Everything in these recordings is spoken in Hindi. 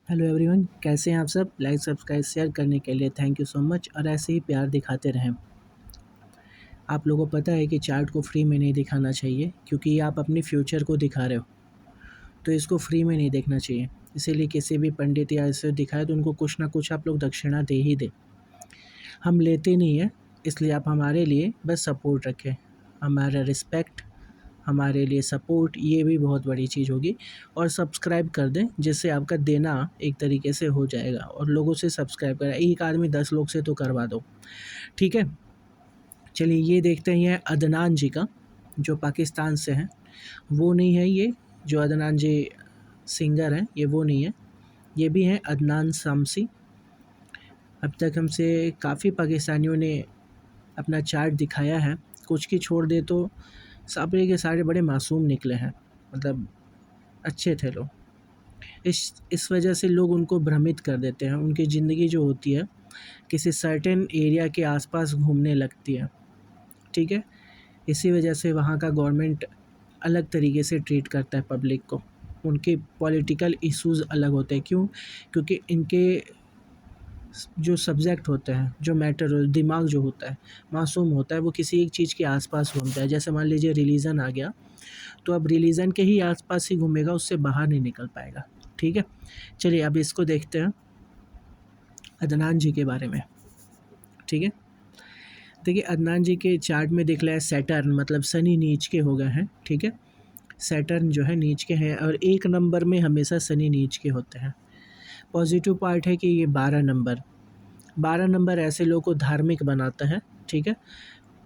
हेलो एवरीवन, कैसे हैं आप सब। लाइक सब्सक्राइब शेयर करने के लिए थैंक यू सो मच और ऐसे ही प्यार दिखाते रहें। आप लोगों को पता है कि चार्ट को फ्री में नहीं दिखाना चाहिए क्योंकि ये आप अपने फ्यूचर को दिखा रहे हो, तो इसको फ्री में नहीं देखना चाहिए। इसीलिए किसी भी पंडित या ऐसे दिखाए तो उनको कुछ ना कुछ आप लोग दक्षिणा दे ही दे। हम लेते नहीं हैं, इसलिए आप हमारे लिए बस सपोर्ट रखें। हमारा रिस्पेक्ट, हमारे लिए सपोर्ट, ये भी बहुत बड़ी चीज़ होगी। और सब्सक्राइब कर दें जिससे आपका देना एक तरीके से हो जाएगा। और लोगों से सब्सक्राइब करें, एक आदमी 10 लोग से तो करवा दो, ठीक है। चलिए ये देखते हैं अदनान जी का, जो पाकिस्तान से हैं। वो नहीं है ये, जो अदनान जी सिंगर हैं ये वो नहीं है, ये भी हैं अदनान शामसी। अब तक हमसे काफ़ी पाकिस्तानियों ने अपना चार्ट दिखाया है, कुछ की छोड़ दे तो सारे के सारे बड़े मासूम निकले हैं, मतलब अच्छे थे लोग। इस वजह से लोग उनको भ्रमित कर देते हैं। उनकी ज़िंदगी जो होती है किसी सर्टेन एरिया के आसपास घूमने लगती है, ठीक है। इसी वजह से वहाँ का गवर्नमेंट अलग तरीके से ट्रीट करता है पब्लिक को। उनके पॉलिटिकल इश्यूज़ अलग होते हैं। क्यों? क्योंकि इनके जो सब्जेक्ट होते हैं, जो मैटर, दिमाग जो होता है मासूम होता है, वो किसी एक चीज़ के आसपास घूमता है। जैसे मान लीजिए रिलीजन आ गया, तो अब रिलीजन के ही आसपास ही घूमेगा, उससे बाहर नहीं निकल पाएगा, ठीक है। चलिए अब इसको देखते हैं अदनान जी के बारे में, ठीक है। देखिए अदनान जी के चार्ट में दिख रहा है सैटर्न, मतलब शनि नीच के हो गए हैं, ठीक है। सैटर्न जो है नीच के हैं और 1 नंबर में हमेशा शनि नीच के होते हैं। पॉजिटिव पार्ट है कि ये 12 नंबर ऐसे लोगों को धार्मिक बनाता है, ठीक है।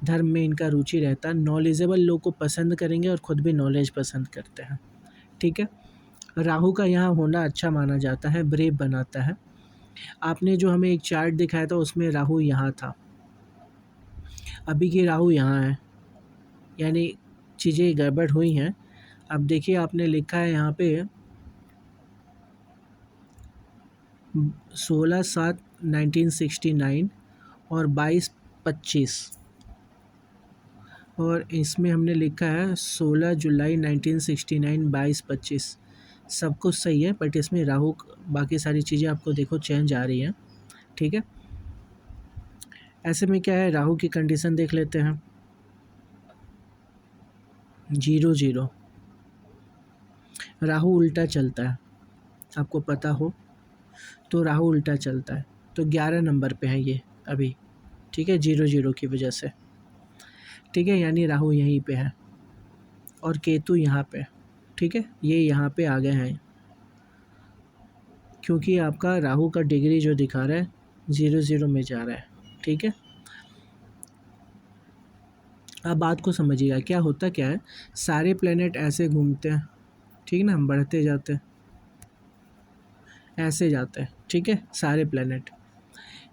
धर्म में इनका रुचि रहता है, नॉलेजेबल लोग को पसंद करेंगे और ख़ुद भी नॉलेज पसंद करते हैं, ठीक है। राहु का यहाँ होना अच्छा माना जाता है, ब्रेव बनाता है। आपने जो हमें एक चार्ट दिखाया था उसमें राहु यहाँ था, अभी की राहु यहाँ है, यानी चीज़ें गड़बड़ हुई हैं। अब देखिए आपने लिखा है यहाँ पे 16/7/1969 और 22/25, और इसमें हमने लिखा है 16 जुलाई 1969 22/25। सब कुछ सही है, बट इसमें राहु बाकी सारी चीज़ें आपको देखो चेंज आ रही हैं, ठीक है। ऐसे में क्या है, राहु की कंडीशन देख लेते हैं। 0-0 राहु उल्टा चलता है, आपको पता हो तो राहु उल्टा चलता है, तो 11 नंबर पे है ये अभी, ठीक है। 0-0 की वजह से, ठीक है, यानी राहु यहीं पे है और केतु यहाँ पे, ठीक है। ये यहाँ पे आ गए हैं क्योंकि आपका राहु का डिग्री जो दिखा रहा है 0-0 में जा रहा है, ठीक है। अब बात को समझिएगा, क्या होता क्या है, सारे प्लेनेट ऐसे घूमते हैं, ठीक ना, हम बढ़ते जाते हैं, ऐसे जाते हैं, ठीक है, सारे प्लेनेट।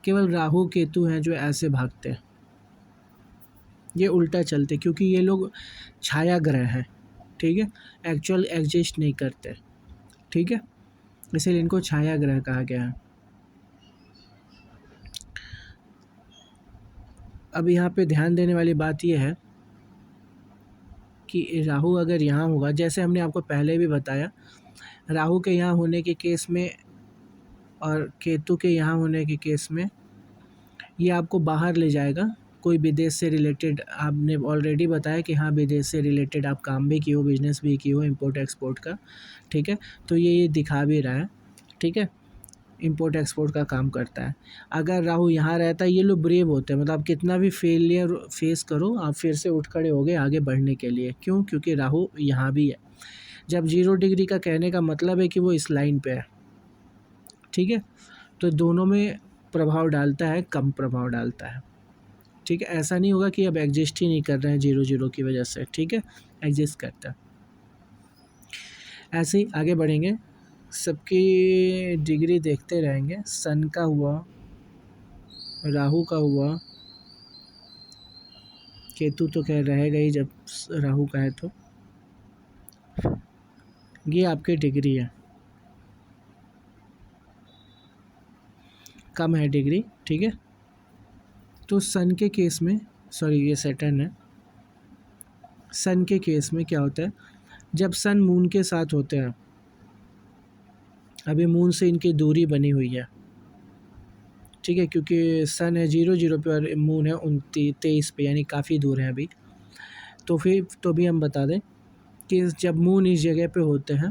केवल राहु केतु हैं जो ऐसे भागते हैं, ये उल्टा चलते, क्योंकि ये लोग छाया ग्रह हैं, ठीक है, एक्चुअल एग्जिस्ट नहीं करते, ठीक है, इसीलिए इनको छाया ग्रह कहा गया है। अब यहाँ पे ध्यान देने वाली बात यह है कि राहु अगर यहाँ होगा, जैसे हमने आपको पहले भी बताया, राहु के यहाँ होने के केस में और केतु के यहाँ होने के केस में ये आपको बाहर ले जाएगा, कोई विदेश से रिलेटेड। आपने ऑलरेडी बताया कि हाँ, विदेश से रिलेटेड आप काम भी किए हो, बिजनेस भी किए हो इंपोर्ट एक्सपोर्ट का, ठीक है। तो ये दिखा भी रहा है, ठीक है, इंपोर्ट एक्सपोर्ट का काम करता है। अगर राहु यहाँ रहता है, ये लोग ब्रेव होते हैं, मतलब आप कितना भी फेलियर फेस करो, आप फिर से उठ खड़े होगे आगे बढ़ने के लिए। क्यों? क्योंकि राहु यहाँ भी है। जब 0 डिग्री का कहने का मतलब है कि वो इस लाइन पे है, ठीक है। तो दोनों में प्रभाव डालता है, कम प्रभाव डालता है, ठीक है। ऐसा नहीं होगा कि अब एग्जिस्ट ही नहीं कर रहे हैं 0-0 की वजह से, ठीक है, एग्जिस्ट करता है। ऐसे ही आगे बढ़ेंगे, सबकी डिग्री देखते रहेंगे। सन का हुआ, राहु का हुआ, केतु तो खैर रहेगा ही जब राहु का है, तो ये आपकी डिग्री है, कम है डिग्री, ठीक है। तो सन के केस में, सॉरी ये सैटर्न है, सन के केस में क्या होता है, जब सन मून के साथ होते हैं अभी मून से इनकी दूरी बनी हुई है, ठीक है, क्योंकि सन है 0 पे और मून है 23 पे, यानी काफ़ी दूर है अभी। तो फिर तो भी हम बता दें कि जब मून इस जगह पे होते हैं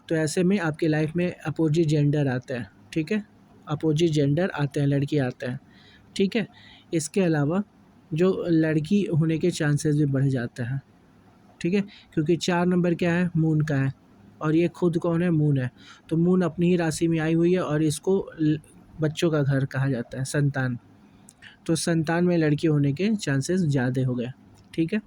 तो ऐसे में आपकी लाइफ में अपोजिट जेंडर आता है, ठीक है, अपोजिट जेंडर आते हैं, लड़की आते हैं, ठीक है। इसके अलावा जो लड़की होने के चांसेस भी बढ़ जाते हैं, ठीक है, क्योंकि 4 नंबर क्या है, मून का है, और ये खुद कौन है, मून है। तो मून अपनी ही राशि में आई हुई है और इसको बच्चों का घर कहा जाता है, संतान। तो संतान में लड़की होने के चांसेस ज़्यादा हो गए, ठीक है।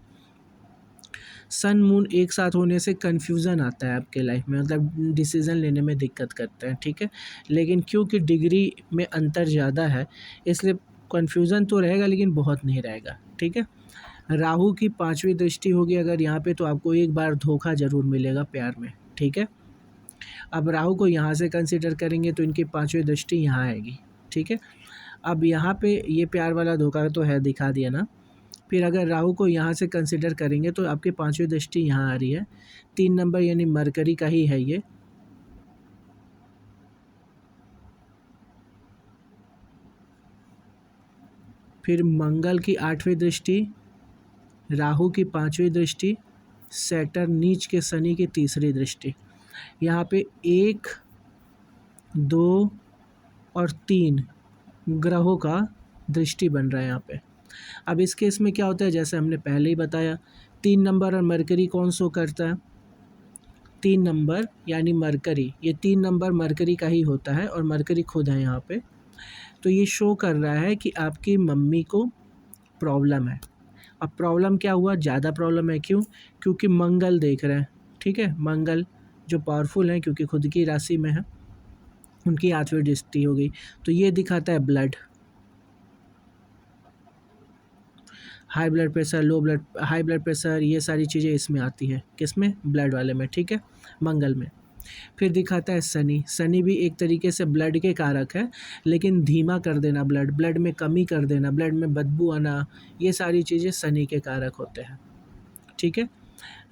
सन मून एक साथ होने से कन्फ्यूज़न आता है आपके लाइफ में, मतलब डिसीज़न लेने में दिक्कत करते हैं, ठीक है। लेकिन क्योंकि डिग्री में अंतर ज़्यादा है, इसलिए कन्फ्यूज़न तो रहेगा लेकिन बहुत नहीं रहेगा, ठीक है। राहु की 5वीं दृष्टि होगी अगर यहाँ पे, तो आपको एक बार धोखा ज़रूर मिलेगा प्यार में, ठीक है। अब राहु को यहाँ से कंसिडर करेंगे तो इनकी 5वीं दृष्टि यहाँ आएगी, ठीक है। अब यहाँ पे ये प्यार वाला धोखा तो है, दिखा दिया ना। फिर अगर राहु को यहाँ से कंसिडर करेंगे तो आपकी 5वीं दृष्टि यहाँ आ रही है, 3 नंबर यानी मरकरी का ही है ये। फिर मंगल की 8वीं दृष्टि, राहु की 5वीं दृष्टि, सैटर्न नीच के शनि की 3री दृष्टि। यहाँ पे 1, 2 और 3 ग्रहों का दृष्टि बन रहा है यहाँ पे। अब इस केस में क्या होता है, जैसे हमने पहले ही बताया, 3 नंबर और मरकरी कौन शो करता है, 3 नंबर यानी मरकरी, ये 3 नंबर मरकरी का ही होता है और मरकरी खुद है यहाँ पे। तो ये शो कर रहा है कि आपकी मम्मी को प्रॉब्लम है। अब प्रॉब्लम क्या हुआ, ज़्यादा प्रॉब्लम है, क्यों, क्योंकि मंगल देख रहे हैं, ठीक है। मंगल जो पावरफुल हैं क्योंकि खुद की राशि में है, उनकी 8वीं दृष्टि हो गई। तो ये दिखाता है blood, high blood pressure, low blood, high blood pressure, ये सारी चीज़ें इसमें आती है, किसमें, ब्लड वाले में, ठीक है, मंगल में। फिर दिखाता है शनि, शनि भी एक तरीके से ब्लड के कारक है, लेकिन धीमा कर देना ब्लड में कमी कर देना, ब्लड में बदबू आना, ये सारी चीज़ें शनि के कारक होते हैं, ठीक है।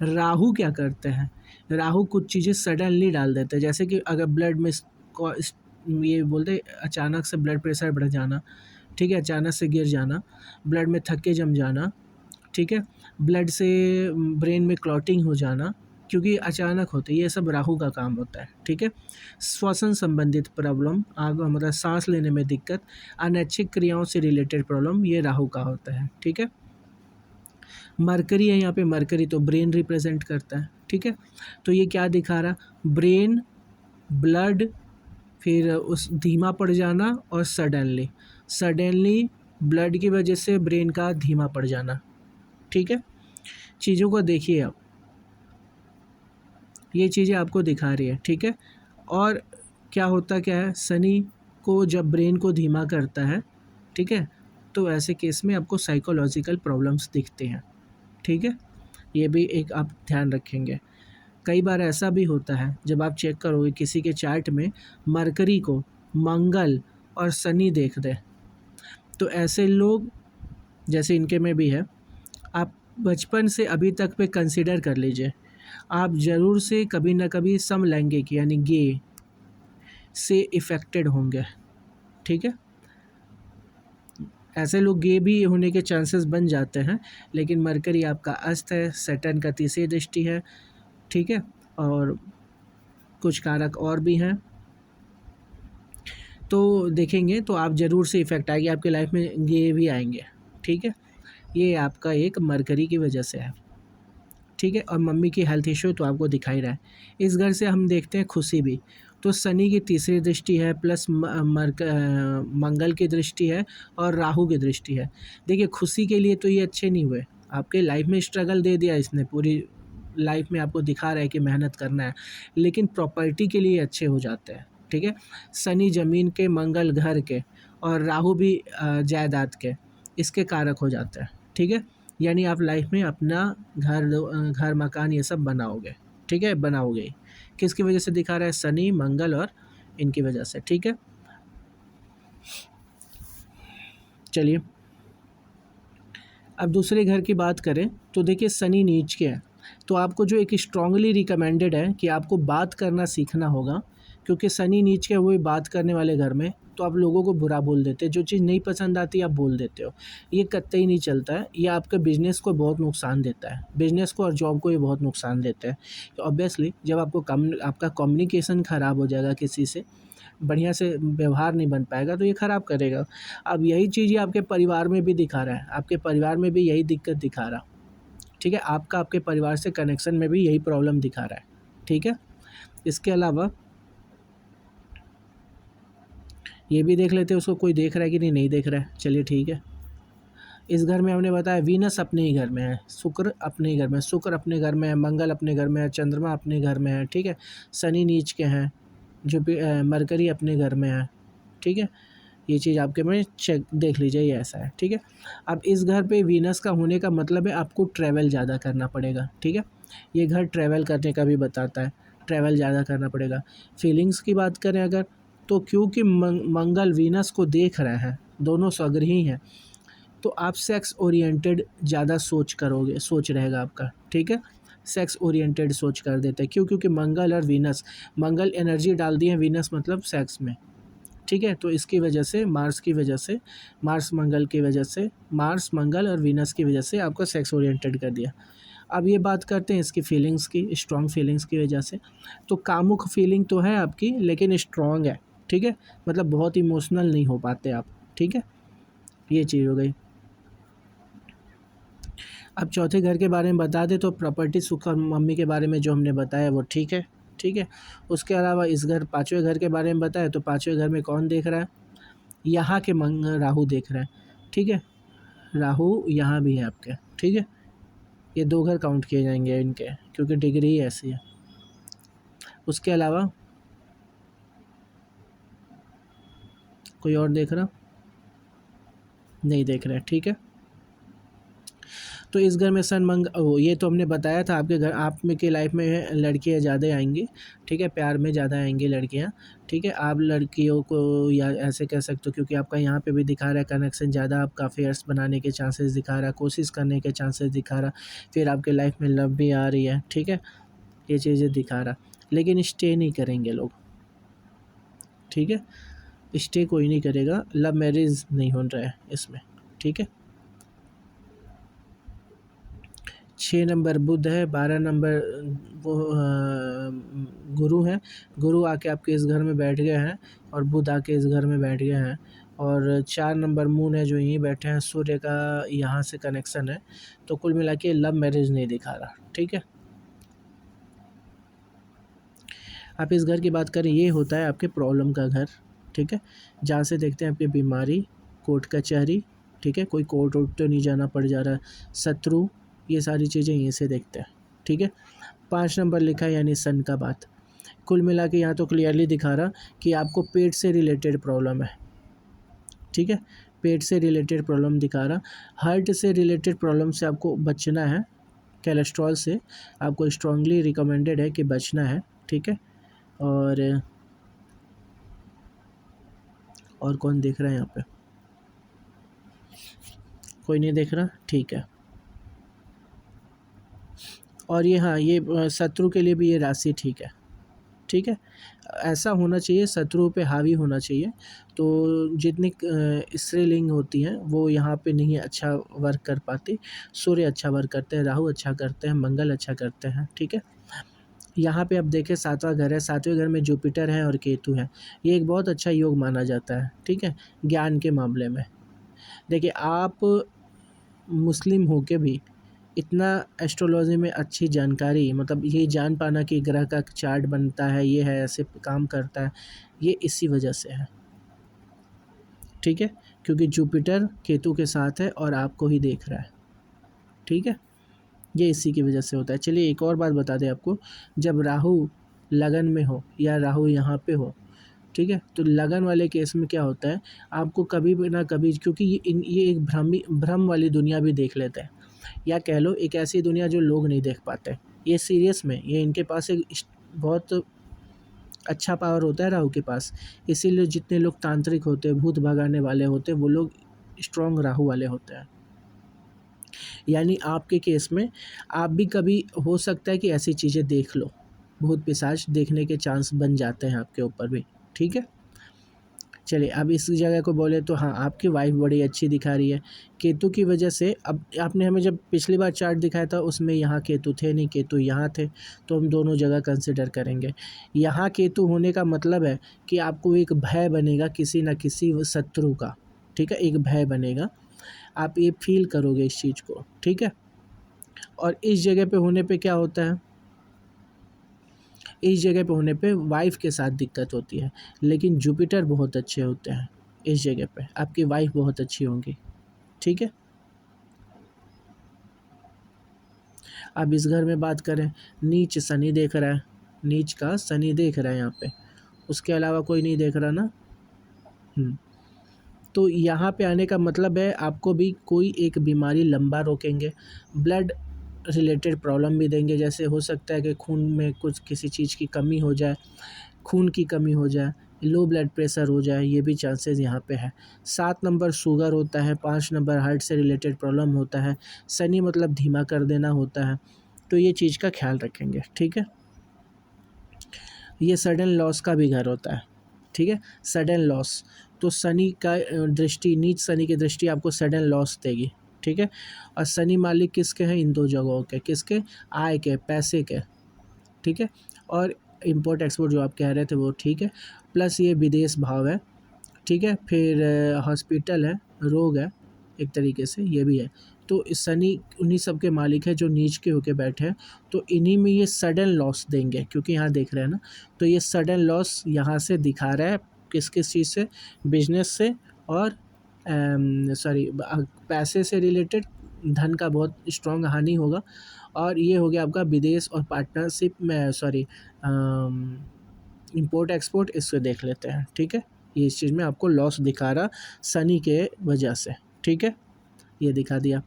राहु क्या करते हैं, राहु कुछ चीज़ें सडनली डाल देते हैं, जैसे कि अगर ब्लड में ये बोलते अचानक से ब्लड प्रेशर बढ़ जाना, ठीक है, अचानक से गिर जाना, ब्लड में थक्के जम जाना, ठीक है, ब्लड से ब्रेन में क्लॉटिंग हो जाना, क्योंकि अचानक होते, ये सब राहु का काम होता है, ठीक है। श्वसन संबंधित प्रॉब्लम, आग मतलब सांस लेने में दिक्कत, अनैच्छिक क्रियाओं से रिलेटेड प्रॉब्लम, ये राहु का होता है, ठीक है। मरकरी है यहाँ पे, मरकरी तो ब्रेन रिप्रेजेंट करता है, ठीक है। तो ये क्या दिखा रहा, ब्रेन, ब्लड, फिर उस धीमा पड़ जाना और सडनली ब्लड की वजह से ब्रेन का धीमा पड़ जाना, ठीक है। चीज़ों को देखिए आप, ये चीज़ें आपको दिखा रही है, ठीक है। और क्या होता क्या है, शनि को जब ब्रेन को धीमा करता है, ठीक है, तो ऐसे केस में आपको साइकोलॉजिकल प्रॉब्लम्स दिखते हैं, ठीक है। ये भी एक आप ध्यान रखेंगे। कई बार ऐसा भी होता है, जब आप चेक करोगे किसी के चार्ट में मरकरी को मंगल और शनि देख दे, तो ऐसे लोग, जैसे इनके में भी है, आप बचपन से अभी तक पे कंसिडर कर लीजिए, आप ज़रूर से कभी ना कभी समलैंगिक यानी गे से इफ़ेक्टेड होंगे, ठीक है। ऐसे लोग गे भी होने के चांसेस बन जाते हैं, लेकिन मरकरी आपका अस्त है, सैटर्न का 3री दृष्टि है, ठीक है, और कुछ कारक और भी हैं, तो देखेंगे तो आप ज़रूर से इफ़ेक्ट आएगी, आपकी लाइफ में गे भी आएंगे, ठीक है। ये आपका एक मरकरी की वजह से है, ठीक है। और मम्मी की हेल्थ इशू तो आपको दिखाई रहा है। इस घर से हम देखते हैं खुशी भी, तो शनि की 3री दृष्टि है, प्लस मंगल की दृष्टि है और राहु की दृष्टि है। देखिए खुशी के लिए तो ये अच्छे नहीं हुए, आपके लाइफ में स्ट्रगल दे दिया इसने, पूरी लाइफ में आपको दिखा रहा है कि मेहनत करना है, लेकिन प्रॉपर्टी के लिए अच्छे हो जाते हैं, ठीक है। शनि ज़मीन के, मंगल घर के और राहु भी जायदाद के, इसके कारक हो जाते हैं, ठीक है। यानी आप लाइफ में अपना घर मकान ये सब बनाओगे, ठीक है, बनाओगे। किसकी वजह से दिखा रहा है, शनि, मंगल और इनकी वजह से, ठीक है। चलिए अब दूसरे घर की बात करें तो देखिए शनि नीच के है, तो आपको जो एक स्ट्रांगली रिकमेंडेड है कि आपको बात करना सीखना होगा, क्योंकि शनि नीच के हुए बात करने वाले घर में, तो आप लोगों को बुरा बोल देते हैं, जो चीज़ नहीं पसंद आती आप बोल देते हो। ये कतई नहीं चलता है, ये आपके बिज़नेस को बहुत नुकसान देता है, बिज़नेस को और जॉब को ये बहुत नुकसान देता है। तो ऑब्वियसली जब आपका कम्युनिकेशन ख़राब हो जाएगा, किसी से बढ़िया से व्यवहार नहीं बन पाएगा, तो ये ख़राब करेगा। अब यही चीज़ ये आपके परिवार में भी दिखा रहा है, आपके परिवार में भी यही दिक्कत दिखा रहा, ठीक है, आपका आपके परिवार से कनेक्शन में भी यही प्रॉब्लम दिखा रहा है, ठीक है। इसके अलावा ये भी देख लेते हैं उसको कोई देख रहा है कि नहीं देख रहा है, चलिए ठीक है। इस घर में हमने बताया वीनस अपने ही घर में है, शुक्र अपने ही घर में, शुक्र अपने घर में है, मंगल अपने घर में है, चंद्रमा अपने घर में है, ठीक है, शनि नीच के हैं, जो मरकरी अपने घर में है, ठीक है। ये चीज़ आपके में चेक देख लीजिए, ये ऐसा है, ठीक है। अब इस घर पे वीनस का होने का मतलब है आपको ट्रैवल ज़्यादा करना पड़ेगा, ठीक है। ये घर ट्रैवल करने का भी बताता है, ट्रैवल ज़्यादा करना पड़ेगा। फीलिंग्स की बात करें अगर, तो क्योंकि मंगल वीनस को देख रहे हैं, दोनों स्वग्रही हैं, तो आप सेक्स ओरिएंटेड ज़्यादा सोच रहेगा आपका, ठीक है। सेक्स ओरिएंटेड सोच कर देते हैं, क्योंकि मंगल और वीनस, मंगल एनर्जी डाल दी है वीनस मतलब सेक्स में, ठीक है। तो इसकी वजह से मार्स की वजह से, मार्स मंगल की वजह से, मार्स मंगल और वीनस की वजह से आपको सेक्स ओरिएंटेड कर दिया। अब ये बात करते हैं इसकी फीलिंग्स की, स्ट्रॉन्ग फीलिंग्स की वजह से। तो कामुक फीलिंग तो है आपकी, लेकिन स्ट्रॉन्ग है, ठीक है, मतलब बहुत इमोशनल नहीं हो पाते आप, ठीक है। ये चीज़ हो गई। अब चौथे घर के बारे में बता दें तो प्रॉपर्टी सुख और मम्मी के बारे में जो हमने बताया वो ठीक है, ठीक है। उसके अलावा इस घर पाँचवें घर के बारे में बताया, तो पाँचवें घर में कौन देख रहा है, यहाँ के राहु देख रहा है, ठीक है, राहु यहाँ भी है आपके, ठीक है। ये 2 घर काउंट किए जाएंगे इनके, क्योंकि डिग्री ही ऐसी है। उसके अलावा कोई और देख रहा, नहीं देख रहा है, ठीक है। तो इस घर में सन ये तो हमने बताया था, आपके घर आप में के लाइफ में लड़कियाँ ज़्यादा आएंगी, ठीक है, प्यार में ज़्यादा आएंगी लड़कियाँ, ठीक है। आप लड़कियों को या ऐसे कह सकते हो, क्योंकि आपका यहाँ पे भी दिखा रहा है कनेक्शन ज़्यादा, आपका अफेयर्स बनाने के चांसेस दिखा रहा है, कोशिश करने के चांसेस दिखा रहा, फिर आपके लाइफ में लव भी आ रही है, ठीक है, ये चीज़ें दिखा रहा, लेकिन स्टे नहीं करेंगे लोग, ठीक है, स्टे कोई नहीं करेगा, लव मैरिज नहीं हो रहा है इसमें, ठीक है। 6 नंबर बुध है, 12 नंबर वो गुरु है, गुरु आके आपके इस घर में बैठ गए हैं, और बुध आके इस घर में बैठ गए हैं, और 4 नंबर मून है जो यहीं बैठे हैं, सूर्य का यहाँ से कनेक्शन है, तो कुल मिला के लव मैरिज नहीं दिखा रहा, ठीक है। आप इस घर की बात करें, ये होता है आपके प्रॉब्लम का घर, ठीक है, जहाँ से देखते हैं आपकी बीमारी, कोर्ट कचहरी, ठीक है, कोई कोर्ट वोर्ट तो नहीं जाना पड़ जा रहा है, शत्रु, ये सारी चीज़ें यहीं से देखते हैं, ठीक है। 5 नंबर लिखा है यानी सन का बात। कुल मिला के यहाँ तो क्लियरली दिखा रहा कि आपको पेट से रिलेटेड प्रॉब्लम है, ठीक है, पेट से रिलेटेड प्रॉब्लम दिखा रहा, हार्ट से रिलेटेड प्रॉब्लम से आपको बचना है, कोलेस्ट्रॉल से आपको स्ट्रांगली रिकमेंडेड है कि बचना है, ठीक है। और कौन देख रहा है यहाँ पे, कोई नहीं देख रहा, ठीक है। और ये हाँ, ये शत्रु के लिए भी ये राशि ठीक है, ठीक है। ऐसा होना चाहिए, शत्रु पे हावी होना चाहिए, तो जितनी स्त्रीलिंग होती हैं वो यहाँ पे नहीं अच्छा वर्क कर पाती। सूर्य अच्छा वर्क करते हैं, राहु अच्छा करते हैं, मंगल अच्छा करते हैं, ठीक है। यहाँ पे अब देखें 7वां घर है, 7वें घर में जुपिटर है और केतु है, ये एक बहुत अच्छा योग माना जाता है, ठीक है, ज्ञान के मामले में। देखिए आप मुस्लिम हो के भी इतना एस्ट्रोलॉजी में अच्छी जानकारी, मतलब ये जान पाना कि ग्रह का चार्ट बनता है, ये है, ऐसे काम करता है, ये इसी वजह से है, ठीक है, क्योंकि जुपिटर केतु के साथ है और आपको ही देख रहा है, ठीक है, ये इसी की वजह से होता है। चलिए एक और बात बता दें आपको, जब राहु लगन में हो या राहु यहाँ पे हो, ठीक है, तो लगन वाले केस में क्या होता है, आपको कभी भी ना कभी, क्योंकि ये एक भ्रम वाली दुनिया भी देख लेते हैं, या कह लो एक ऐसी दुनिया जो लोग नहीं देख पाते, ये सीरियस में, ये इनके पास एक बहुत अच्छा पावर होता है राहु के पास, इसीलिए जितने लोग तांत्रिक होते हैं, भूत भगाने वाले होते हैं, वो लोग स्ट्रॉन्ग राहु वाले होते हैं। यानी आपके केस में आप भी कभी हो सकता है कि ऐसी चीज़ें देख लो, भूत पिशाच देखने के चांस बन जाते हैं आपके ऊपर भी, ठीक है। चलिए अब इस जगह को बोले तो हाँ, आपकी वाइफ बड़ी अच्छी दिखा रही है केतु की वजह से। अब आपने हमें जब पिछली बार चार्ट दिखाया था उसमें यहाँ केतु थे नहीं, केतु यहाँ थे, तो हम दोनों जगह कंसिडर करेंगे। यहाँ केतु होने का मतलब है कि आपको एक भय बनेगा किसी न किसी शत्रु का, ठीक है, एक भय बनेगा, आप ये फील करोगे इस चीज़ को, ठीक है। और इस जगह पे होने पे क्या होता है, इस जगह पे होने पे वाइफ़ के साथ दिक्कत होती है, लेकिन जुपिटर बहुत अच्छे होते हैं इस जगह पे, आपकी वाइफ़ बहुत अच्छी होंगी, ठीक है। अब इस घर में बात करें, नीच शनि देख रहा है, नीच का शनि देख रहा है यहाँ पे, उसके अलावा कोई नहीं देख रहा ना। तो यहाँ पे आने का मतलब है आपको भी कोई एक बीमारी लंबा रोकेंगे, ब्लड रिलेटेड प्रॉब्लम भी देंगे, जैसे हो सकता है कि खून में कुछ किसी चीज़ की कमी हो जाए, खून की कमी हो जाए, लो ब्लड प्रेशर हो जाए, ये भी चांसेस यहाँ पे है। 7 नंबर शुगर होता है, 5 नंबर हार्ट से रिलेटेड प्रॉब्लम होता है, शनि मतलब धीमा कर देना होता है, तो ये चीज़ का ख्याल रखेंगे, ठीक है। ये सडन लॉस का भी घर होता है, ठीक है, सडन लॉस, तो शनि का दृष्टि, नीच शनि की दृष्टि आपको सडन लॉस देगी, ठीक है। और शनि मालिक किसके हैं, इन दो जगहों के, किसके, आय के, पैसे के, ठीक है। और इम्पोर्ट एक्सपोर्ट जो आप कह रहे थे वो ठीक है, प्लस ये विदेश भाव है, ठीक है। फिर हॉस्पिटल है, रोग है, एक तरीके से ये भी है। तो इस शनि उन्हीं सब के मालिक है जो नीच के होके बैठे हैं, तो इन्हीं में ये सडन लॉस देंगे, क्योंकि यहाँ देख रहे हैं ना, तो ये सडन लॉस यहाँ से दिखा रहा है, किस किस चीज़ से, बिजनेस से और सॉरी पैसे से रिलेटेड, धन का बहुत स्ट्रॉन्ग हानि होगा। और ये हो गया आपका विदेश और पार्टनरशिप में, सॉरी इंपोर्ट एक्सपोर्ट, इससे देख लेते हैं, ठीक है। ये इस चीज़ में आपको लॉस दिखा रहा शनि के वजह से, ठीक है, ये दिखा दिया।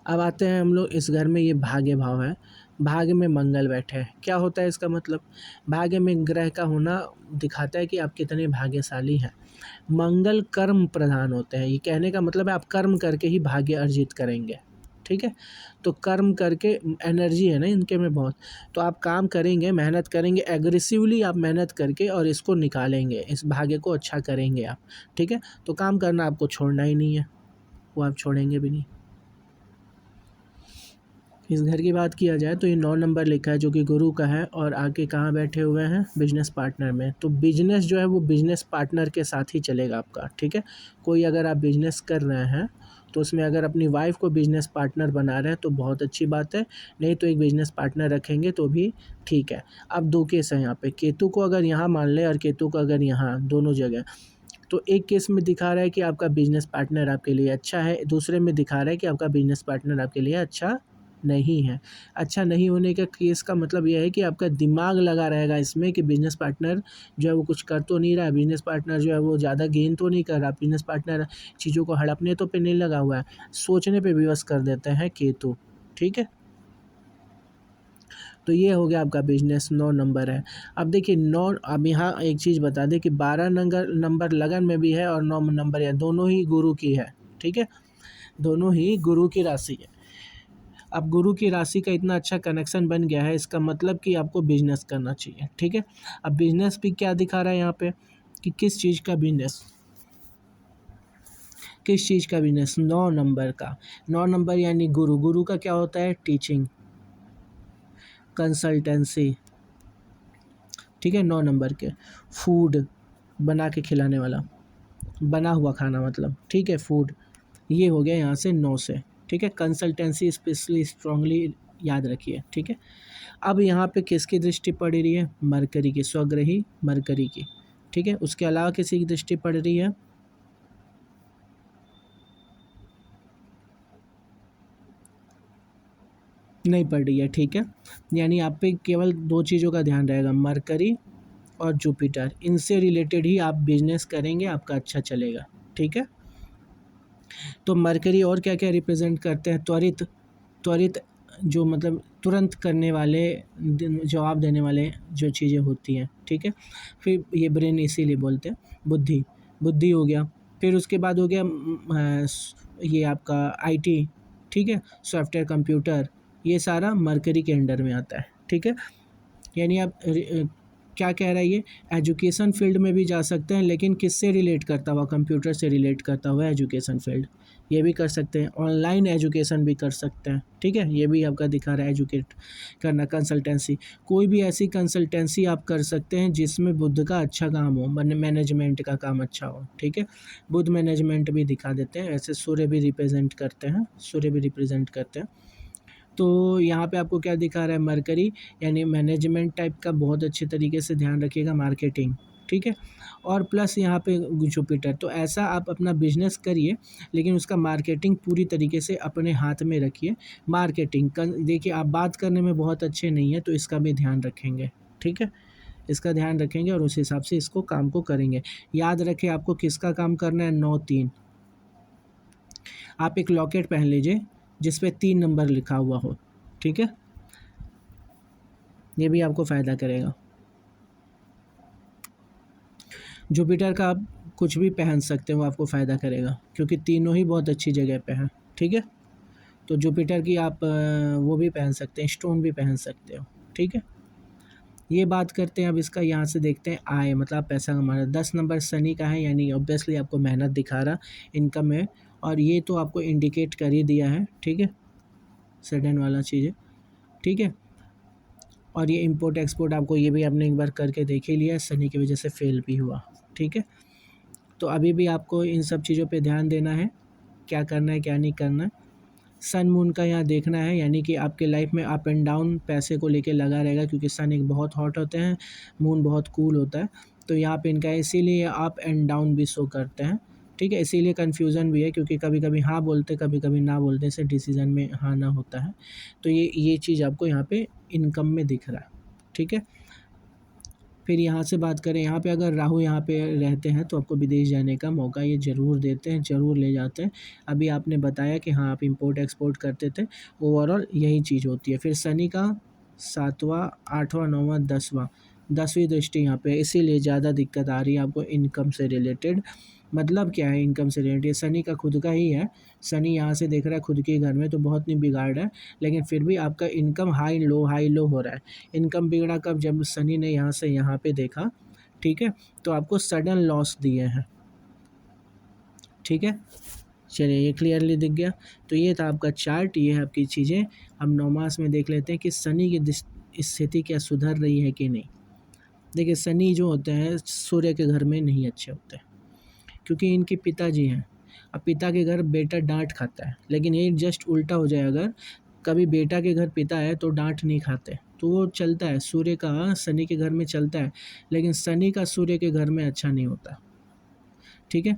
अब आते हैं हम लोग इस घर में, ये भाग्य भाव है, भाग्य में मंगल बैठे हैं, क्या होता है इसका मतलब, भाग्य में ग्रह का होना दिखाता है कि आप कितने भाग्यशाली हैं। मंगल कर्म प्रधान होते हैं, ये कहने का मतलब है आप कर्म करके ही भाग्य अर्जित करेंगे, ठीक है। तो कर्म करके, एनर्जी है ना इनके में बहुत, तो आप काम करेंगे, मेहनत करेंगे, एग्रेसिवली आप मेहनत करके और इसको निकालेंगे, इस भाग्य को अच्छा करेंगे आप, ठीक है। तो काम करना आपको छोड़ना ही नहीं है, वो आप छोड़ेंगे भी नहीं। इस घर की बात किया जाए तो ये 9 नंबर लिखा है, जो कि गुरु का है, और आगे कहाँ बैठे हुए हैं, बिजनेस पार्टनर में। तो बिजनेस जो है वो बिजनेस पार्टनर के साथ ही चलेगा आपका, ठीक है। कोई अगर आप बिजनेस कर रहे हैं तो उसमें अगर अपनी वाइफ को बिजनेस पार्टनर बना रहे हैं तो बहुत अच्छी बात है, नहीं तो एक बिजनेस पार्टनर रखेंगे तो भी ठीक है। अब 2 केस हैं यहाँ पे, केतु को अगर यहाँ मान लें और केतु को अगर यहाँ, दोनों जगह, तो एक केस में दिखा रहा है कि आपका बिजनेस पार्टनर आपके लिए अच्छा है, दूसरे में दिखा रहा है कि आपका बिजनेस पार्टनर आपके लिए अच्छा नहीं है। अच्छा नहीं होने का केस का मतलब यह है कि आपका दिमाग लगा रहेगा इसमें कि बिजनेस पार्टनर जो है वो कुछ कर तो नहीं रहा है, बिजनेस पार्टनर जो है वो ज़्यादा गेन तो नहीं कर रहा, बिजनेस पार्टनर चीज़ों को हड़पने तो पे नहीं लगा हुआ है, सोचने पे विवश कर देते हैं केतु, ठीक है। तो ये हो गया आपका बिजनेस, 9 नंबर है। अब देखिए 9, अब यहाँ एक चीज़ बता दें कि 12 नंबर लगन में भी है और 9 नंबर है, दोनों ही गुरु की है, ठीक है, दोनों ही गुरु की राशि है। अब गुरु की राशि का इतना अच्छा कनेक्शन बन गया है, इसका मतलब कि आपको बिजनेस करना चाहिए, ठीक है। अब बिजनेस भी क्या दिखा रहा है यहाँ पे कि किस चीज़ का बिजनेस, किस चीज़ का बिजनेस, 9 नंबर का। 9 नंबर यानी गुरु, गुरु का क्या होता है, टीचिंग, कंसल्टेंसी, ठीक है। 9 नंबर के, फूड बना के खिलाने वाला, बना हुआ खाना मतलब, ठीक है, फूड, ये हो गया यहाँ से 9 से, ठीक है। कंसल्टेंसी स्पेशली स्ट्रांगली याद रखिए, ठीक है। अब यहाँ पे किसकी दृष्टि पड़ रही है, मरकरी की, स्वग्रही मरकरी की, ठीक है। उसके अलावा किसी की दृष्टि पड़ रही है, नहीं पड़ रही है, ठीक है। यानी आप पे केवल 2 चीज़ों का ध्यान रहेगा, मरकरी और जुपिटर, इनसे रिलेटेड ही आप बिजनेस करेंगे, आपका अच्छा चलेगा, ठीक है। तो मरकरी और क्या क्या रिप्रेजेंट करते हैं, त्वरित, त्वरित जो मतलब तुरंत करने वाले, जवाब देने वाले जो चीज़ें होती हैं, ठीक है। फिर ये ब्रेन इसीलिए बोलते हैं, बुद्धि, बुद्धि हो गया। फिर उसके बाद हो गया ये आपका आईटी, ठीक है, सॉफ्टवेयर कंप्यूटर, ये सारा मरकरी के अंडर में आता है, ठीक है। यानी आप क्या कह रहा है ये, एजुकेशन फील्ड में भी जा सकते हैं, लेकिन किससे रिलेट करता हुआ, कंप्यूटर से रिलेट करता हुआ एजुकेशन फील्ड, ये भी कर सकते हैं। ऑनलाइन एजुकेशन भी कर सकते हैं, ठीक है। ये भी आपका दिखा रहा है एजुकेट करना, कंसल्टेंसी, कोई भी ऐसी कंसल्टेंसी आप कर सकते हैं जिसमें बुद्ध का अच्छा काम हो, मैनेजमेंट का काम अच्छा हो, ठीक है। बुद्ध मैनेजमेंट भी दिखा देते हैं, ऐसे सूर्य भी रिप्रेजेंट करते हैं, सूर्य भी रिप्रेजेंट करते हैं। तो यहाँ पे आपको क्या दिखा रहा है, मरकरी यानी मैनेजमेंट टाइप का, बहुत अच्छे तरीके से ध्यान रखिएगा, मार्केटिंग, ठीक है। और प्लस यहाँ पे जुपिटर, तो ऐसा आप अपना बिजनेस करिए, लेकिन उसका मार्केटिंग पूरी तरीके से अपने हाथ में रखिए। मार्केटिंग देखिए, आप बात करने में बहुत अच्छे नहीं है, तो इसका भी ध्यान रखेंगे, ठीक है। इसका ध्यान रखेंगे और उस हिसाब से इसको काम को करेंगे। याद रखें आपको किसका काम करना है, 9-3। आप एक लॉकेट पहन लीजिए जिस पे 3 नंबर लिखा हुआ हो, ठीक है। ये भी आपको फ़ायदा करेगा। जुपिटर का आप कुछ भी पहन सकते हो, आपको फ़ायदा करेगा, क्योंकि तीनों ही बहुत अच्छी जगह पे हैं, ठीक है। तो जुपिटर की आप वो भी पहन सकते हैं, स्टोन भी पहन सकते हो, ठीक है। ये बात करते हैं अब इसका, यहाँ से देखते हैं आय, मतलब आप पैसा कमा रहे हैं। 10 नंबर शनि का है, यानी ऑब्वियसली आपको मेहनत दिखा रहा, इनकम है, और ये तो आपको इंडिकेट कर ही दिया है, ठीक है, सडन वाला चीज़ है, ठीक है। और ये इंपोर्ट एक्सपोर्ट आपको, ये भी आपने एक बार करके देख ही लिया, शनि की वजह से फेल भी हुआ, ठीक है। तो अभी भी आपको इन सब चीज़ों पे ध्यान देना है, क्या करना है क्या नहीं करना है। सन मून का यहाँ देखना है, यानी कि आपके लाइफ में अप एंड डाउन पैसे को लेके लगा रहेगा, क्योंकि सन एक बहुत हॉट होते हैं, मून बहुत कूल होता है, तो यहाँ पे इनका इसीलिए अप एंड डाउन भी शो करते हैं, ठीक है। इसीलिए कन्फ्यूज़न भी है, क्योंकि कभी कभी हाँ बोलते, कभी कभी ना बोलते से डिसीज़न में हाँ ना होता है। तो ये चीज़ आपको यहाँ पे इनकम में दिख रहा है, ठीक है। फिर यहाँ से बात करें, यहाँ पे अगर राहु यहाँ पे रहते हैं तो आपको विदेश जाने का मौका ये ज़रूर देते हैं, ज़रूर ले जाते हैं। अभी आपने बताया कि हाँ आप इंपोर्ट एक्सपोर्ट करते थे, ओवरऑल यही चीज़ होती है। फिर शनि का 7वां, 8वां, 9वां, 10वां, 10वीं दृष्टि यहाँ पे, इसीलिए ज़्यादा दिक्कत आ रही है आपको इनकम से रिलेटेड। मतलब क्या है इनकम से रिलेटेड, ये शनि का खुद का ही है, शनि यहाँ से देख रहा है खुद के घर में, तो बहुत नहीं बिगाड़ रहा है, लेकिन फिर भी आपका इनकम हाई लो हो रहा है। इनकम बिगड़ा कब, जब शनि ने यहाँ से यहाँ पे देखा, ठीक है, तो आपको सडन लॉस दिए हैं, ठीक है। चलिए ये क्लियरली दिख गया। तो ये था आपका चार्ट, ये है आपकी चीज़ें। हम 9 मास में देख लेते हैं कि शनि की स्थिति क्या सुधर रही है कि नहीं। देखिए शनि जो होते हैं सूर्य के घर में नहीं अच्छे होते, क्योंकि इनके पिताजी हैं। अब पिता के घर बेटा डांट खाता है, लेकिन ये जस्ट उल्टा हो जाए, अगर कभी बेटा के घर पिता है तो डांट नहीं खाते, तो वो चलता है, सूर्य का शनि के घर में चलता है, लेकिन शनि का सूर्य के घर में अच्छा नहीं होता, ठीक है।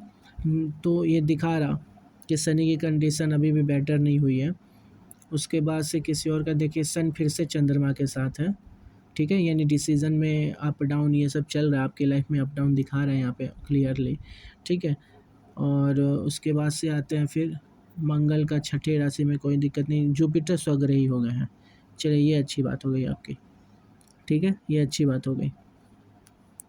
तो ये दिखा रहा कि शनि की कंडीशन अभी भी बेटर नहीं हुई है। उसके बाद से किसी और का देखिए, सन फिर से चंद्रमा के साथ है, ठीक है, यानी डिसीज़न में अप डाउन ये सब चल रहा है आपकी लाइफ में, अप डाउन दिखा रहे हैं यहाँ पे क्लियरली, ठीक है। और उसके बाद से आते हैं फिर मंगल का छठे राशि में, कोई दिक्कत नहीं, जुपिटर स्वग्रही हो गए हैं। चलिए ये अच्छी बात हो गई आपकी, ठीक है, ये अच्छी बात हो गई।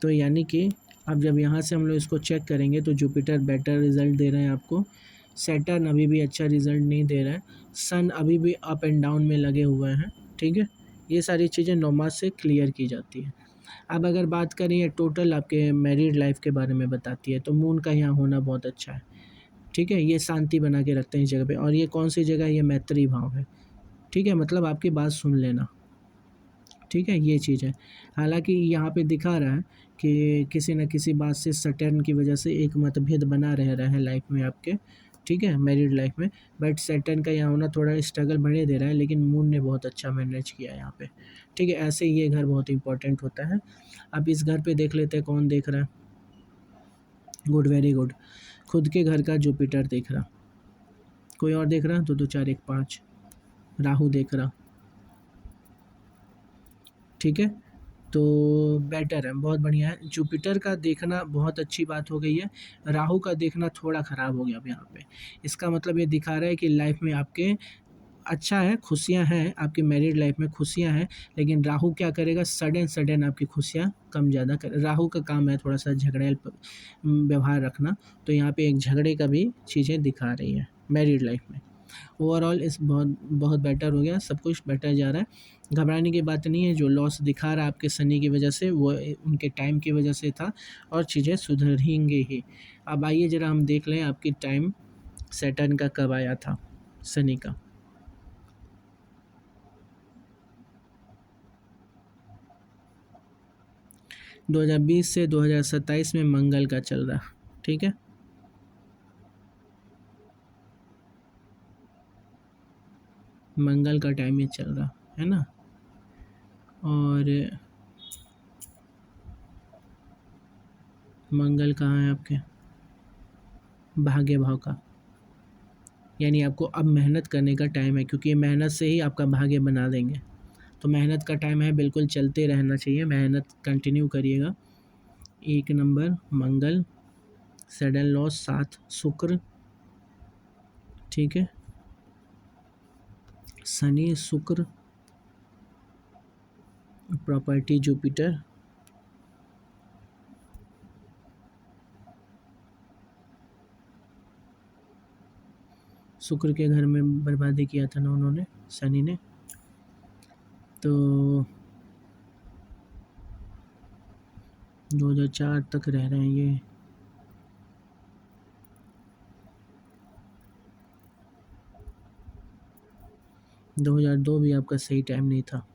तो यानी कि अब जब यहाँ से हम लोग इसको चेक करेंगे तो जुपिटर बेटर रिजल्ट दे रहे हैं आपको, सैटर्न अभी भी अच्छा रिजल्ट नहीं दे रहा है, सन अभी भी अप एंड डाउन में लगे हुए हैं, ठीक है। ये सारी चीज़ें 9 मास से क्लियर की जाती है। अब अगर बात करें ये टोटल आपके मैरिड लाइफ के बारे में बताती है, तो मून का यहाँ होना बहुत अच्छा है, ठीक है। ये शांति बना के रखते हैं इस जगह पे, और ये कौन सी जगह है, ये मैत्री भाव है, ठीक है, मतलब आपकी बात सुन लेना, ठीक है, ये चीज़ है। हालांकि यहाँ पे दिखा रहा है कि किसी न किसी बात से सैटर्न की वजह से एक मतभेद बना रह रहा है लाइफ में आपके, ठीक है, मैरिड लाइफ में, बट सैटर्न का यहाँ होना थोड़ा स्ट्रगल बढ़े दे रहा है, लेकिन मून ने बहुत अच्छा मैनेज किया है यहाँ पे, ठीक है। ऐसे ही ये घर बहुत इंपॉर्टेंट होता है। अब इस घर पे देख लेते हैं कौन देख रहा है, गुड, वेरी गुड, खुद के घर का जुपिटर देख रहा, कोई और देख रहा, 2 2 4 1 5, राहु देख रहा, ठीक है। तो बेटर है, बहुत बढ़िया है। जुपिटर का देखना बहुत अच्छी बात हो गई है, राहु का देखना थोड़ा ख़राब हो गया अब यहाँ पे। इसका मतलब ये दिखा रहा है कि लाइफ में आपके अच्छा है, खुशियाँ हैं, आपकी मैरिड लाइफ में खुशियाँ हैं, लेकिन राहु क्या करेगा, सडन आपकी खुशियाँ कम ज़्यादा कर, राहु का काम है थोड़ा सा झगड़ेल व्यवहार रखना, तो यहाँ पे एक झगड़े का भी चीज़ें दिखा रही है मैरिड लाइफ में, ओवरऑल इस बहुत बहुत बेटर हो गया, सब कुछ बेटर जा रहा है। घबराने की बात नहीं है, जो लॉस दिखा रहा है आपके शनि की वजह से वो उनके टाइम की वजह से था और चीज़ें सुधरेंगी ही। अब आइए ज़रा हम देख लें आपकी टाइम सैटर्न का कब आया था, शनि का। 2020 से 2027 में मंगल का चल रहा, ठीक है। मंगल का टाइम ये चल रहा है ना। और मंगल कहाँ है आपके भाग्य भाव का, यानी आपको अब मेहनत करने का टाइम है, क्योंकि मेहनत से ही आपका भाग्य बना देंगे। तो मेहनत का टाइम है, बिल्कुल चलते रहना चाहिए, मेहनत कंटिन्यू करिएगा। 1 नंबर मंगल, सडन लॉस 7 शुक्र, ठीक है। शनि शुक्र, प्रॉपर्टी जुपिटर, शुक्र के घर में बर्बादी किया था ना उन्होंने, शनि ने। तो 2004 तक रह रहे हैं ये। दो 2002 भी आपका सही टाइम नहीं था।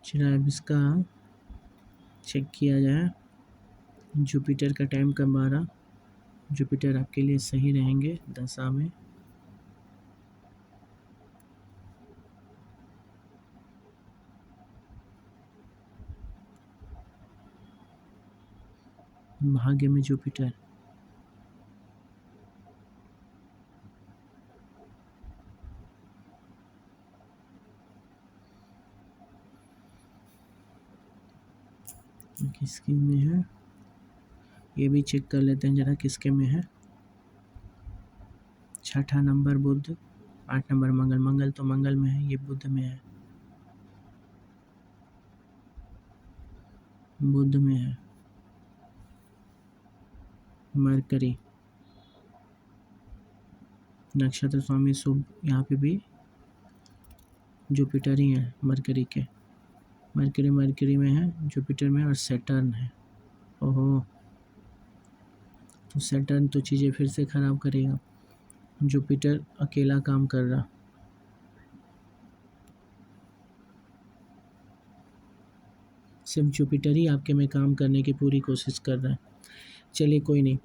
चलिए अब इसका चेक किया जाए, जुपिटर का टाइम कब आ रहा। जुपिटर आपके लिए सही रहेंगे दशा में। भाग्य में जुपिटर, किसके में है ये भी चेक कर लेते हैं जरा, किसके में है। 6ठा नंबर बुध, 8 नंबर मंगल, मंगल तो मंगल में है, ये बुध में है, बुध में है। मरकरी, नक्षत्र स्वामी शुभ, यहाँ पे भी जुपिटर ही है मरकरी के। मरकरी में है, जुपिटर में, और सैटर्न है। ओहो, तो सैटर्न तो चीज़ें फिर से ख़राब करेगा। जुपिटर अकेला काम कर रहा, सिर्फ जुपिटर ही आपके में काम करने की पूरी कोशिश कर रहा है। चलिए कोई नहीं,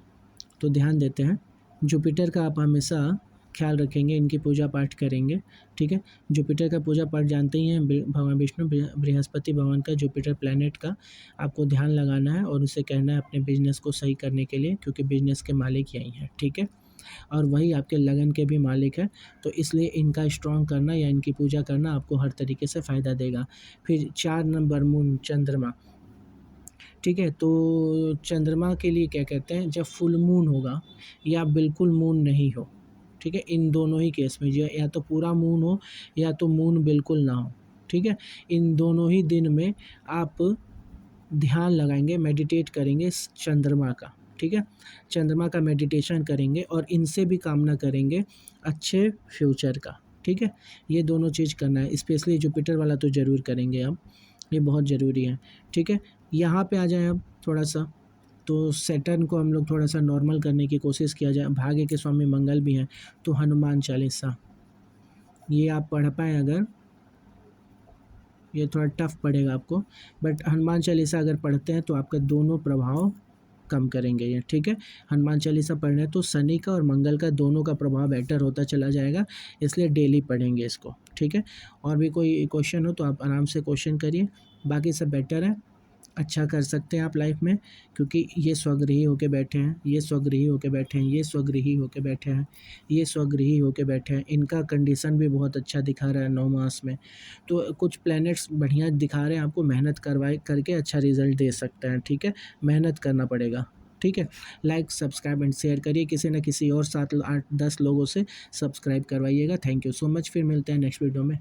तो ध्यान देते हैं। जुपिटर का आप हमेशा ख्याल रखेंगे, इनकी पूजा पाठ करेंगे, ठीक है। जुपिटर का पूजा पाठ जानते ही हैं, भगवान विष्णु बृहस्पति भगवान का, जुपिटर प्लैनेट का आपको ध्यान लगाना है और उसे कहना है अपने बिजनेस को सही करने के लिए, क्योंकि बिजनेस के मालिक यही हैं, ठीक है। और वही आपके लगन के भी मालिक है, तो इसलिए इनका स्ट्रॉन्ग करना या इनकी पूजा करना आपको हर तरीके से फ़ायदा देगा। फिर 4 नंबर मून, चंद्रमा, ठीक है। तो चंद्रमा के लिए क्या कहते हैं, जब फुल मून होगा या बिल्कुल मून नहीं हो, ठीक है, इन दोनों ही केस में, या तो पूरा मून हो या तो मून बिल्कुल ना हो, ठीक है, इन दोनों ही दिन में आप ध्यान लगाएंगे, मेडिटेट करेंगे इस चंद्रमा का, ठीक है। चंद्रमा का मेडिटेशन करेंगे और इनसे भी कामना करेंगे अच्छे फ्यूचर का, ठीक है। ये दोनों चीज़ करना है, स्पेशली जुपिटर वाला तो ज़रूर करेंगे अब, ये बहुत ज़रूरी है, ठीक है। यहाँ पे आ जाएँ अब थोड़ा सा, तो सैटर्न को हम लोग थोड़ा सा नॉर्मल करने की कोशिश किया जाए। भाग्य के स्वामी मंगल भी हैं, तो हनुमान चालीसा ये आप पढ़ पाएँ अगर, ये थोड़ा टफ पड़ेगा आपको, बट हनुमान चालीसा अगर पढ़ते हैं तो आपका दोनों प्रभाव कम करेंगे ये, ठीक है। हनुमान चालीसा पढ़ना है तो शनि का और मंगल का दोनों का प्रभाव बेटर होता चला जाएगा, इसलिए डेली पढ़ेंगे इसको, ठीक है। और भी कोई क्वेश्चन हो तो आप आराम से क्वेश्चन करिए, बाकी सब बेटर है, अच्छा कर सकते हैं आप लाइफ में, क्योंकि ये स्वगृही होके बैठे हैं, ये स्वगृही होके बैठे हैं, ये स्वगृही होके बैठे हैं, ये स्वगृही होके बैठे हैं, इनका कंडीशन भी बहुत अच्छा दिखा रहा है 9 मास में। तो कुछ प्लैनेट्स बढ़िया दिखा रहे हैं आपको, मेहनत करवाए करके अच्छा रिजल्ट दे सकते हैं, ठीक है। मेहनत करना पड़ेगा, ठीक है। लाइक सब्सक्राइब एंड शेयर करिए, किसी न किसी और 7 8 10 लोगों से सब्सक्राइब करवाइएगा। थैंक यू सो मच, फिर मिलते हैं नेक्स्ट वीडियो में।